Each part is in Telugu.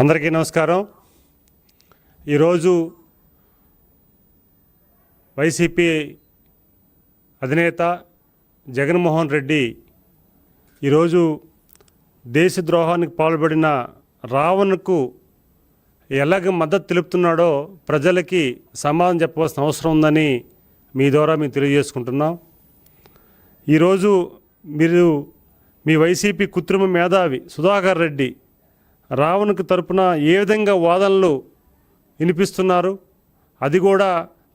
అందరికీ నమస్కారం. ఈరోజు వైసీపీ అధినేత జగన్మోహన్ రెడ్డి ఈరోజు దేశద్రోహానికి పాల్పడిన రావణ్కు ఎలాగ మద్దతు తెలుపుతున్నాడో ప్రజలకి సమాధానం చెప్పవలసిన అవసరం ఉందని మీ ద్వారా మేము తెలియజేసుకుంటున్నాం. ఈరోజు మీరు మీ వైసీపీ కృత్రిమ మేధావి సుధాకర్ రెడ్డి రావణ్కు తరపున ఏ విధంగా వాదనలు వినిపిస్తున్నారు, అది కూడా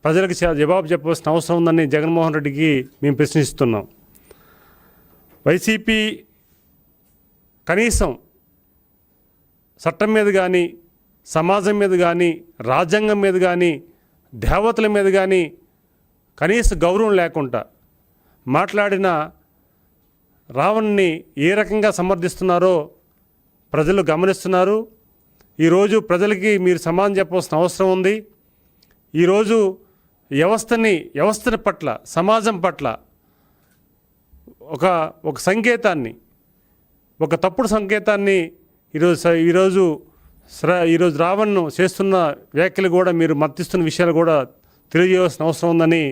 ప్రజలకు జవాబు చెప్పవలసిన అవసరం ఉందని జగన్మోహన్ రెడ్డికి మేము ప్రశ్నిస్తున్నాం. వైసీపీ కనీసం చట్టం మీద కానీ, సమాజం మీద కానీ, రాజ్యాంగం మీద కానీ, దేవతల మీద కానీ కనీస గౌరవం లేకుండా మాట్లాడిన రావణ్ని ఏ రకంగా సమర్థిస్తున్నారో ప్రజలు గమనిస్తున్నారు. ఈరోజు ప్రజలకి మీరు సమాధానం చెప్పవలసిన అవసరం ఉంది. ఈరోజు వ్యవస్థని పట్ల, సమాజం పట్ల ఒక సంకేతాన్ని, ఒక తప్పుడు సంకేతాన్ని ఈరోజు రావణ్ను చేస్తున్న వ్యాఖ్యలు కూడా మీరు మద్దతిస్తున్న విషయాలు కూడా తెలియజేయాల్సిన అవసరం ఉందని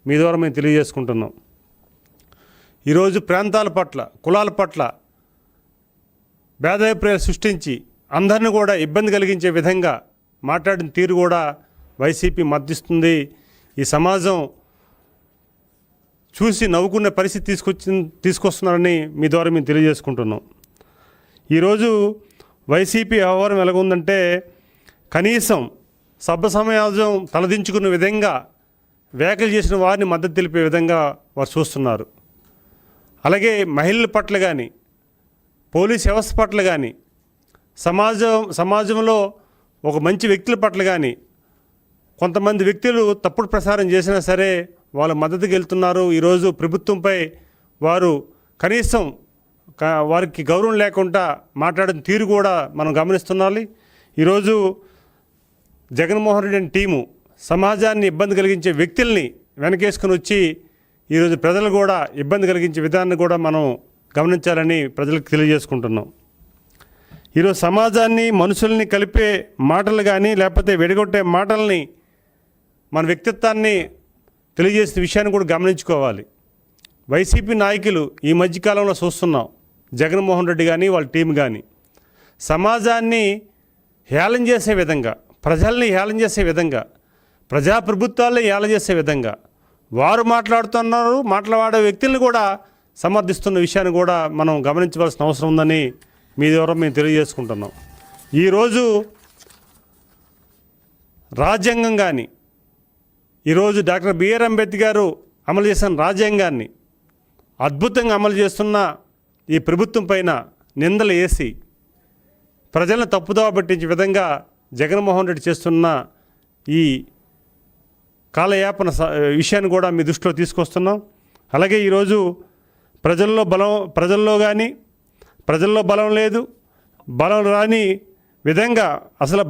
మీ ద్వారా మేము తెలియజేసుకుంటున్నాం. ఈరోజు ప్రాంతాల పట్ల, కులాల పట్ల భేదాభిప్రాయాలు సృష్టించి అందరిని కూడా ఇబ్బంది కలిగించే విధంగా మాట్లాడిన తీరు కూడా వైసీపీ మద్దతిస్తుంది. ఈ సమాజం చూసి నవ్వుకునే పరిస్థితి తీసుకొస్తున్నారని మీ ద్వారా మేము తెలియజేసుకుంటున్నాం. ఈరోజు వైసీపీ వ్యవహారం ఎలాగుందంటే కనీసం సభ సమాజం తలదించుకునే విధంగా వ్యాఖ్యలు చేసిన వారిని మద్దతు తెలిపే విధంగా వారు చూస్తున్నారు. అలాగే మహిళల పట్ల కానీ, పోలీస్ వ్యవస్థ పట్ల కానీ, సమాజంలో ఒక మంచి వ్యక్తుల పట్ల కానీ కొంతమంది వ్యక్తులు తప్పుడు ప్రసారం చేసినా సరే వాళ్ళ మద్దతుకి వెళ్తున్నారు. ఈరోజు ప్రభుత్వంపై వారు కనీసం వారికి గౌరవం లేకుండా మాట్లాడిన తీరు కూడా మనం గమనిస్తున్నాలి. ఈరోజు జగన్మోహన్ రెడ్డి టీము సమాజాన్ని ఇబ్బంది కలిగించే వ్యక్తుల్ని వెనకేసుకుని వచ్చి ఈరోజు ప్రజలు కూడా ఇబ్బంది కలిగించే విధానాన్ని కూడా మనం గమనించాలని ప్రజలకు తెలియజేసుకుంటున్నాం. ఈరోజు సమాజాన్ని, మనుషుల్ని కలిపే మాటలు కానీ, లేకపోతే వెడగొట్టే మాటల్ని, మన వ్యక్తిత్వాన్ని తెలియజేసిన విషయాన్ని కూడా గమనించుకోవాలి. వైసీపీ నాయకులు ఈ మధ్యకాలంలో చూస్తున్నాం, జగన్మోహన్ రెడ్డి కానీ వాళ్ళ టీం కానీ సమాజాన్ని హేళన చేసే విధంగా, ప్రజల్ని హేళన చేసే విధంగా, ప్రజాప్రభుత్వాల్ని హేళన చేసే విధంగా వారు మాట్లాడే వ్యక్తులను కూడా సమర్థిస్తున్న విషయాన్ని కూడా మనం గమనించవలసిన అవసరం ఉందని మీ ద్వారా మేము తెలియజేసుకుంటున్నాం. ఈరోజు రాజ్యాంగం కానీ, ఈరోజు డాక్టర్ బిఆర్ అంబేద్కర్ గారు అమలు చేసిన రాజ్యాంగాన్ని అద్భుతంగా అమలు చేస్తున్న ఈ ప్రభుత్వం పైన నిందలు వేసి ప్రజలను తప్పుదోవ పట్టించే విధంగా జగన్మోహన్ రెడ్డి చేస్తున్న ఈ కాలయాపన విషయాన్ని కూడా మీ దృష్టిలో తీసుకొస్తున్నాం. అలాగే ఈరోజు ప్రజల్లో బలం లేదు, బలం రాని విధంగా అసలు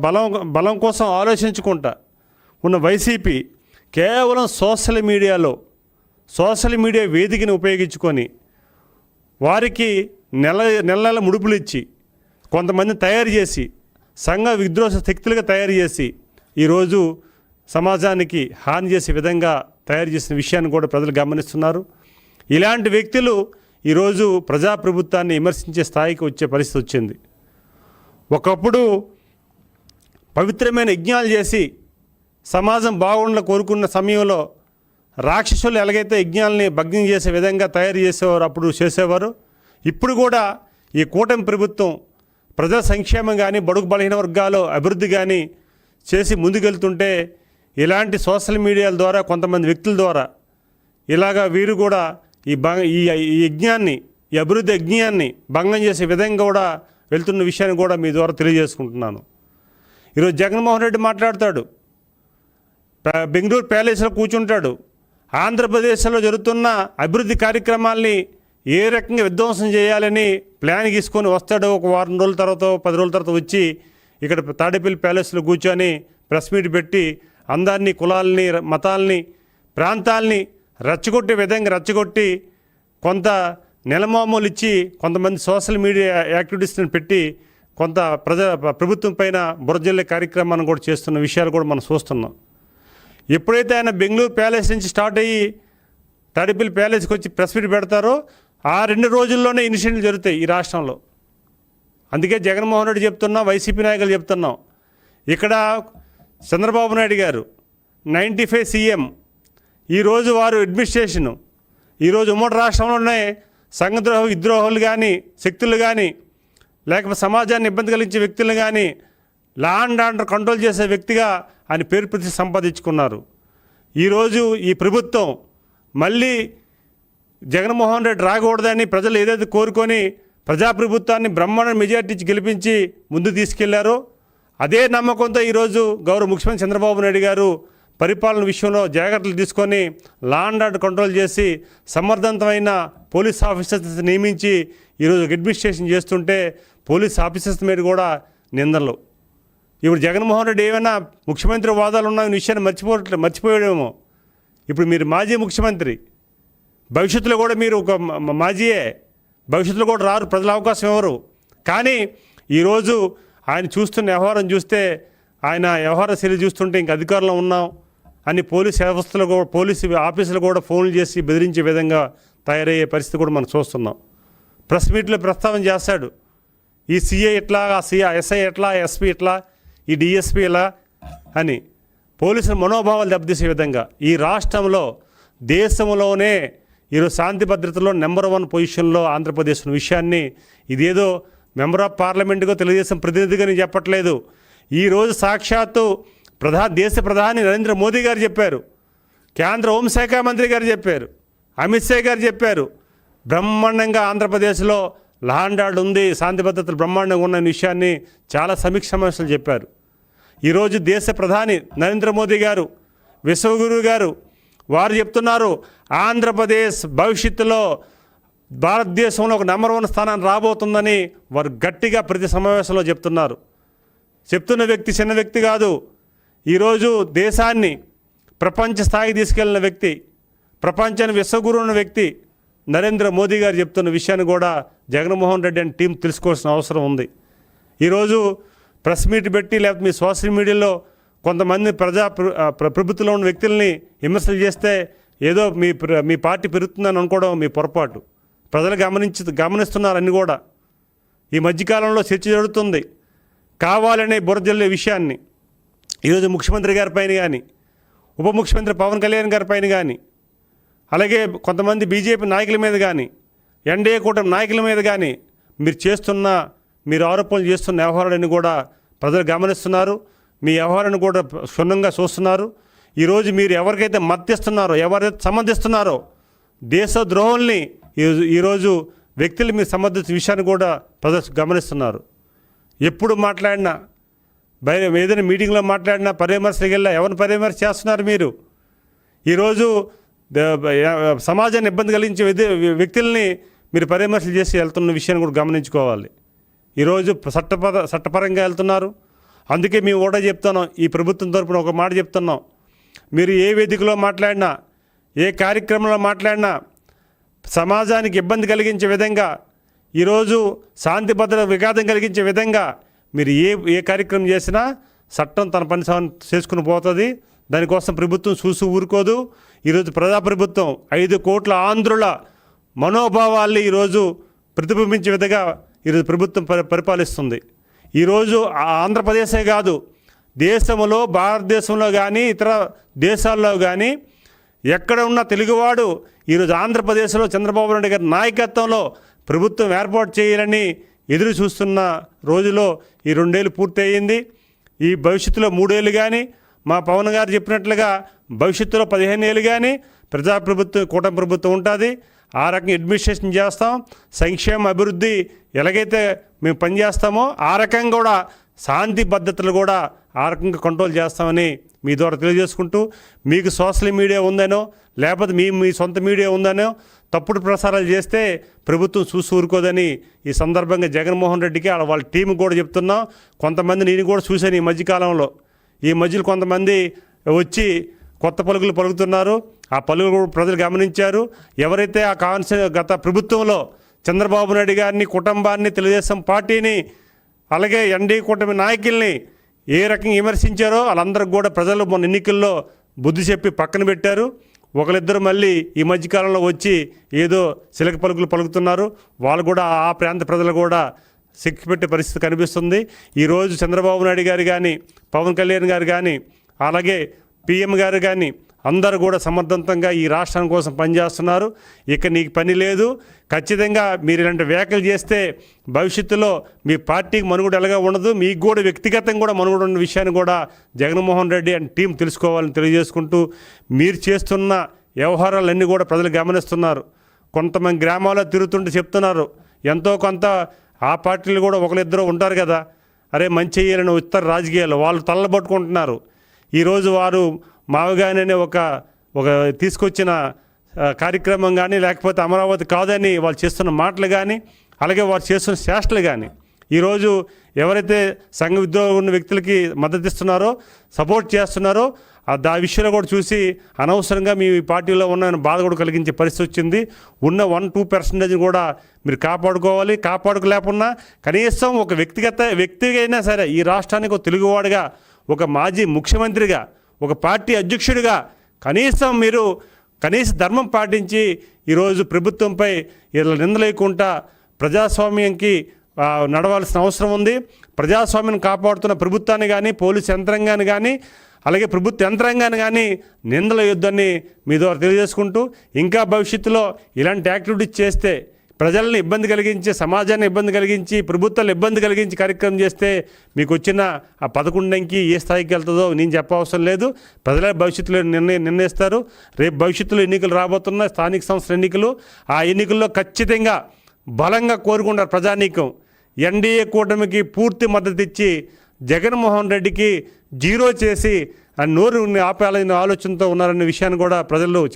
బలం కోసం ఆలోచించుకుంటా ఉన్న వైసీపీ కేవలం సోషల్ మీడియా వేదికను ఉపయోగించుకొని వారికి నెల ముడుపులు ఇచ్చి కొంతమంది తయారు చేసి సంఘ విద్రోహ శక్తులుగా తయారు చేసి ఈరోజు సమాజానికి హాని చేసే విధంగా తయారు చేసిన విషయాన్ని కూడా ప్రజలు గమనిస్తున్నారు. ఇలాంటి వ్యక్తులు ఈరోజు ప్రజాప్రభుత్వాన్ని విమర్శించే స్థాయికి వచ్చే పరిస్థితి వచ్చింది. ఒకప్పుడు పవిత్రమైన యజ్ఞాలు చేసి సమాజం బాగుండాలని కోరుకున్న సమయంలో రాక్షసులు ఎలాగైతే యజ్ఞాలని భగ్నం చేసే విధంగా తయారు చేసేవారు, అప్పుడు చేసేవారు. ఇప్పుడు కూడా ఈ కూటమి ప్రభుత్వం ప్రజా సంక్షేమం కానీ, బడుగు బలహీన వర్గాలు అభివృద్ధి కానీ చేసి ముందుకెళ్తుంటే ఇలాంటి సోషల్ మీడియాల ద్వారా కొంతమంది వ్యక్తుల ద్వారా ఇలాగా వీరు కూడా ఈ యజ్ఞాన్ని, ఈ అభివృద్ధి యజ్ఞాన్ని భంగం చేసే విధంగా కూడా వెళ్తున్న విషయాన్ని కూడా మీ ద్వారా తెలియజేసుకుంటున్నాను. ఈరోజు జగన్మోహన్ రెడ్డి మాట్లాడతాడు, బెంగళూరు ప్యాలెస్లో కూర్చుంటాడు, ఆంధ్రప్రదేశ్లో జరుగుతున్న అభివృద్ధి కార్యక్రమాల్ని ఏ రకంగా విధ్వంసం చేయాలని ప్లాన్ గీసుకొని వస్తాడు. ఒక వారం రోజుల తర్వాత, 10 రోజుల తర్వాత వచ్చి ఇక్కడ తాడేపల్లి ప్యాలెస్లో కూర్చొని ప్రెస్ మీట్ పెట్టి అందరినీ, కులాలని, మతాలని, ప్రాంతాలని రెచ్చగొట్టే విధంగా రెచ్చగొట్టి కొంత నెలమామూలు ఇచ్చి కొంతమంది సోషల్ మీడియా యాక్టివిటీస్ని పెట్టి కొంత ప్రభుత్వం పైన బురజల్లే కార్యక్రమాన్ని కూడా చేస్తున్న విషయాలు కూడా మనం చూస్తున్నాం. ఎప్పుడైతే ఆయన బెంగళూరు ప్యాలెస్ నుంచి స్టార్ట్ అయ్యి తాడేపల్లి ప్యాలెస్కి వచ్చి ప్రెస్ మీట్ పెడతారో ఆ 2 రోజుల్లోనే ఇనిషియేటివ్లు జరుగుతాయి ఈ రాష్ట్రంలో. అందుకే జగన్మోహన్ రెడ్డి చెప్తున్నాం, వైసీపీ నాయకులు చెప్తున్నాం, ఇక్కడ చంద్రబాబు నాయుడు గారు 95 సీఎం, ఈరోజు వారు అడ్మినిస్ట్రేషను, ఈరోజు ఉమ్మడి రాష్ట్రంలోనే విద్రోహులు కానీ శక్తులు కానీ లేకపోతే సమాజాన్ని ఇబ్బంది కలిగించే వ్యక్తులు కానీ లా అండ్ ఆర్డర్ కంట్రోల్ చేసే వ్యక్తిగా ఆయన పేరు ప్రతి సంపాదించుకున్నారు. ఈరోజు ఈ ప్రభుత్వం మళ్ళీ జగన్మోహన్ రెడ్డి రాకూడదని ప్రజలు ఏదైతే కోరుకొని ప్రజాప్రభుత్వాన్ని బ్రహ్మాండ మెజార్టీ ఇచ్చి గెలిపించి ముందు తీసుకెళ్లారో అదే నమ్మకంతో ఈరోజు గౌరవ ముఖ్యమంత్రి చంద్రబాబు నాయుడు గారు పరిపాలన విషయంలో జాగ్రత్తలు తీసుకొని లా అండ్ ఆర్డర్ కంట్రోల్ చేసి సమర్థవంతమైన పోలీస్ ఆఫీసర్స్ నియమించి ఈరోజు అడ్మినిస్ట్రేషన్ చేస్తుంటే పోలీస్ ఆఫీసర్స్ మీద కూడా నిందలు. ఇప్పుడు జగన్మోహన్ రెడ్డి ఏమైనా ముఖ్యమంత్రి వాదాలు ఉన్న విషయాన్ని మర్చిపోయాడేమో. ఇప్పుడు మీరు మాజీ ముఖ్యమంత్రి, భవిష్యత్తులో కూడా మీరు ఒక మాజీయే, భవిష్యత్తులో కూడా రారు, ప్రజల అవకాశం ఎవరు. కానీ ఈరోజు ఆయన చూస్తున్న వ్యవహారం చూస్తే, ఆయన వ్యవహార శైలి చూస్తుంటే ఇంక అధికారంలో ఉన్నాం అని పోలీసు వ్యవస్థలో కూడా పోలీసు ఆఫీసులు కూడా ఫోన్లు చేసి బెదిరించే విధంగా తయారయ్యే పరిస్థితి కూడా మనం చూస్తున్నాం. ప్రెస్ మీట్లో ప్రస్తావన చేస్తాడు, ఈ సీఏ ఎట్లా, ఆ ఎస్ఐ ఎట్లా, ఎస్పీ ఎట్లా, ఈ డిఎస్పీ ఎలా అని పోలీసుల మనోభావాలు దెబ్బతీసే విధంగా ఈ రాష్ట్రంలో దేశంలోనే ఈరోజు శాంతి భద్రతలో నెంబర్ 1 పొజిషన్లో ఆంధ్రప్రదేశ్ ఉన్న విషయాన్ని ఇదేదో మెంబర్ ఆఫ్ పార్లమెంటుగా తెలుగుదేశం ప్రతినిధిగా నేను చెప్పట్లేదు. ఈరోజు సాక్షాత్తు దేశ ప్రధాని నరేంద్ర మోదీ గారు చెప్పారు, కేంద్ర హోంశాఖ మంత్రి గారు చెప్పారు, అమిత్ షా గారు చెప్పారు, బ్రహ్మాండంగా ఆంధ్రప్రదేశ్లో లా అండ్ ఆర్డర్ ఉంది, శాంతి భద్రతలు బ్రహ్మాండంగా ఉన్న విషయాన్ని చాలా సమీక్ష సమావేశాలు చెప్పారు. ఈరోజు దేశ ప్రధాని నరేంద్ర మోదీ గారు, విశ్వగురు గారు వారు చెప్తున్నారు, ఆంధ్రప్రదేశ్ భవిష్యత్తులో భారతదేశంలో ఒక నెంబర్ 1 స్థానాన్ని రాబోతుందని వారు గట్టిగా ప్రతి సమావేశంలో చెప్తున్నారు. చెప్తున్న వ్యక్తి చిన్న వ్యక్తి కాదు. ఈరోజు దేశాన్ని ప్రపంచ స్థాయికి తీసుకెళ్లిన వ్యక్తి, ప్రపంచాన్ని విశ్వగురు ఉన్న వ్యక్తి నరేంద్ర మోదీ గారు చెప్తున్న విషయాన్ని కూడా జగన్మోహన్ రెడ్డి అండ్ టీం తెలుసుకోవాల్సిన అవసరం ఉంది. ఈరోజు ప్రెస్ మీట్ పెట్టి లేకపోతే మీ సోషల్ మీడియాలో కొంతమంది ప్రభుత్వంలో ఉన్న వ్యక్తుల్ని విమర్శలు చేస్తే ఏదో మీ పార్టీ పెరుగుతుందని అనుకోవడం మీ పొరపాటు. ప్రజలు గమనిస్తున్నారు అన్ని కూడా. ఈ మధ్యకాలంలో చర్చ జరుగుతుంది కావాలనే బురజల్లే విషయాన్ని. ఈరోజు ముఖ్యమంత్రి గారి పైన కానీ, ఉప ముఖ్యమంత్రి పవన్ కళ్యాణ్ గారి పైన కానీ, అలాగే కొంతమంది బీజేపీ నాయకుల మీద కానీ, ఎన్డీఏ కూటమి నాయకుల మీద కానీ మీరు ఆరోపణలు చేస్తున్న వ్యవహారాన్ని కూడా ప్రజలు గమనిస్తున్నారు. మీ వ్యవహారాన్ని కూడా క్షుణ్ణంగా చూస్తున్నారు. ఈరోజు మీరు ఎవరికైతే మద్దతిస్తున్నారో, ఎవరైతే సమర్థిస్తున్నారో దేశద్రోహుల్ని ఈరోజు వ్యక్తులు మీరు సమర్థించిన విషయాన్ని కూడా ప్రజలు గమనిస్తున్నారు. ఎప్పుడు మాట్లాడినా, ఏదైనా మీటింగ్లో మాట్లాడినా పరామర్శలకు వెళ్ళా ఎవరిని పరామర్శ చేస్తున్నారు మీరు? ఈరోజు సమాజాన్ని ఇబ్బంది కలిగించే వ్యక్తుల్ని మీరు పరామర్శలు చేసి వెళ్తున్న విషయాన్ని కూడా గమనించుకోవాలి. ఈరోజు చట్టపరంగా వెళ్తున్నారు. అందుకే మేము కూడా చెప్తున్నాం, ఈ ప్రభుత్వం తరపున ఒక మాట చెప్తున్నాం, మీరు ఏ వేదికలో మాట్లాడినా, ఏ కార్యక్రమంలో మాట్లాడినా సమాజానికి ఇబ్బంది కలిగించే విధంగా, ఈరోజు శాంతి భద్రత విఘాతం కలిగించే విధంగా మీరు ఏ కార్యక్రమం చేసినా చట్టం తన పని చేసుకుని పోతుంది. దానికోసం ప్రభుత్వం చూసి ఊరుకోదు. ఈరోజు ప్రజాప్రభుత్వం 5 కోట్ల ఆంధ్రుల మనోభావాల్ని ఈరోజు ప్రతిబింబించే విధంగా ఈరోజు ప్రభుత్వం పరిపాలిస్తుంది. ఈరోజు ఆంధ్రప్రదేశే కాదు, దేశంలో, భారతదేశంలో కానీ ఇతర దేశాల్లో కానీ ఎక్కడ ఉన్న తెలుగువాడు ఈరోజు ఆంధ్రప్రదేశ్లో చంద్రబాబు నాయుడు గారి నాయకత్వంలో ప్రభుత్వం ఏర్పాటు చేయాలని ఎదురు చూస్తున్న రోజులో ఈ 2 ఏళ్ళు పూర్తి అయ్యింది. ఈ భవిష్యత్తులో 3 ఏళ్ళు కానీ, మా పవన్ గారు చెప్పినట్లుగా భవిష్యత్తులో 15 ఏళ్ళు కానీ ప్రజాప్రభుత్వం, కూటమి ప్రభుత్వం ఉంటుంది. ఆ రకంగా అడ్మినిస్ట్రేషన్ చేస్తాం. సంక్షేమ అభివృద్ధి ఎలాగైతే మేము పనిచేస్తామో ఆ రకంగా కూడా శాంతి భద్రతలు కూడా ఆ రకంగా కంట్రోల్ చేస్తామని మీ ద్వారా తెలియజేసుకుంటూ, మీకు సోషల్ మీడియా ఉందనో లేకపోతే మీ సొంత మీడియా ఉందనో తప్పుడు ప్రసారాలు చేస్తే ప్రభుత్వం చూసి ఊరుకోదని ఈ సందర్భంగా జగన్మోహన్ రెడ్డికి వాళ్ళ టీం కూడా చెప్తున్నాం. కొంతమంది నేను కూడా చూశాను ఈ మధ్యకాలంలో. ఈ మధ్యలో కొంతమంది వచ్చి కొత్త పలుకులు పలుకుతున్నారు. ఆ పలుకులు కూడా ప్రజలు గమనించారు. ఎవరైతే ఆ గత ప్రభుత్వంలో చంద్రబాబు నాయుడు గారిని, కుటుంబాన్ని, తెలుగుదేశం పార్టీని అలాగే ఎన్డీఏ కూటమి నాయకుల్ని ఏ రకంగా విమర్శించారో వాళ్ళందరికీ కూడా ప్రజలు మొన్న ఎన్నికల్లో బుద్ధి చెప్పి పక్కన పెట్టారు. ఒకరిద్దరు మళ్ళీ ఈ మధ్యకాలంలో వచ్చి ఏదో చిలక పలుకులు పలుకుతున్నారు. వాళ్ళు కూడా ఆ ప్రాంత ప్రజలు కూడా సిక్కిపెట్టే పరిస్థితి కనిపిస్తుంది. ఈరోజు చంద్రబాబు నాయుడు గారు కానీ, పవన్ కళ్యాణ్ గారు కానీ, అలాగే పిఎం గారు కానీ అందరూ కూడా సమర్థవంతంగా ఈ రాష్ట్రం కోసం పనిచేస్తున్నారు. ఇక నీకు పని లేదు, ఖచ్చితంగా మీరు ఇలాంటి వ్యాఖ్యలు చేస్తే భవిష్యత్తులో మీ పార్టీకి మనుగడ ఎలాగా ఉండదు, మీకు కూడా వ్యక్తిగతంగా కూడా మనుగడ ఉన్న విషయాన్ని కూడా జగన్మోహన్ రెడ్డి అండ్ టీం తెలుసుకోవాలని తెలియజేసుకుంటూ, మీరు చేస్తున్న వ్యవహారాలన్నీ కూడా ప్రజలు గమనిస్తున్నారు. కొంతమంది గ్రామాల్లో తిరుగుతుంటే చెప్తున్నారు, ఎంతో కొంత ఆ పార్టీలు కూడా ఒకరిద్దరు ఉంటారు కదా, అరే మంచి చేయాలని ఉత్తర రాజకీయాలు వాళ్ళు తల్లబట్టుకుంటున్నారు. ఈరోజు వారు మావగానే ఒక తీసుకొచ్చిన కార్యక్రమం కానీ, లేకపోతే అమరావతి కాదని వాళ్ళు చేస్తున్న మాటలు కానీ, అలాగే వారు చేస్తున్న చేష్టలు కానీ, ఈరోజు ఎవరైతే సంఘ విద్రోహం ఉన్న వ్యక్తులకి మద్దతు ఇస్తున్నారో, సపోర్ట్ చేస్తున్నారో ఆ విషయంలో కూడా చూసి అనవసరంగా మీ పార్టీలో ఉన్న బాధ కూడా కలిగించే పరిస్థితి వచ్చింది. ఉన్న 1-2% కూడా మీరు కాపాడుకోవాలి. కాపాడుకోలేకున్నా కనీసం ఒక వ్యక్తిగా అయినా సరే ఈ రాష్ట్రానికి ఒక తెలుగువాడిగా, ఒక మాజీ ముఖ్యమంత్రిగా, ఒక పార్టీ అధ్యక్షుడిగా కనీస ధర్మం పాటించి ఈరోజు ప్రభుత్వంపై ఇలా నిందలేకుండా ప్రజాస్వామ్యంకి నడవాల్సిన అవసరం ఉంది. ప్రజాస్వామ్యం కాపాడుతున్న ప్రభుత్వాన్ని కానీ, పోలీసు యంత్రాంగాన్ని కానీ, అలాగే ప్రభుత్వ యంత్రాంగాన్ని కానీ నిందల యుద్ధాన్ని మీ ద్వారా తెలియజేసుకుంటూ, ఇంకా భవిష్యత్తులో ఇలాంటి యాక్టివిటీస్ చేస్తే ప్రజల్ని ఇబ్బంది కలిగించి, సమాజాన్ని ఇబ్బంది కలిగించి, ప్రభుత్వాలు ఇబ్బంది కలిగించి కార్యక్రమం చేస్తే మీకు వచ్చిన ఆ 11 అంకి ఏ స్థాయికి వెళ్తుందో నేను చెప్పవసరం లేదు. ప్రజల భవిష్యత్తులో నిర్ణయిస్తారు. రేపు భవిష్యత్తులో ఎన్నికలు రాబోతున్న స్థానిక సంస్థల ఎన్నికలు, ఆ ఎన్నికల్లో ఖచ్చితంగా బలంగా కోరుకుంటారు ప్రజానీకం. ఎన్డీఏ కూటమికి పూర్తి మద్దతు ఇచ్చి జగన్మోహన్ రెడ్డికి జీరో చేసి ఆ నోరు ఆపాలనే ఆలోచనతో ఉన్నారనే విషయాన్ని కూడా ప్రజలు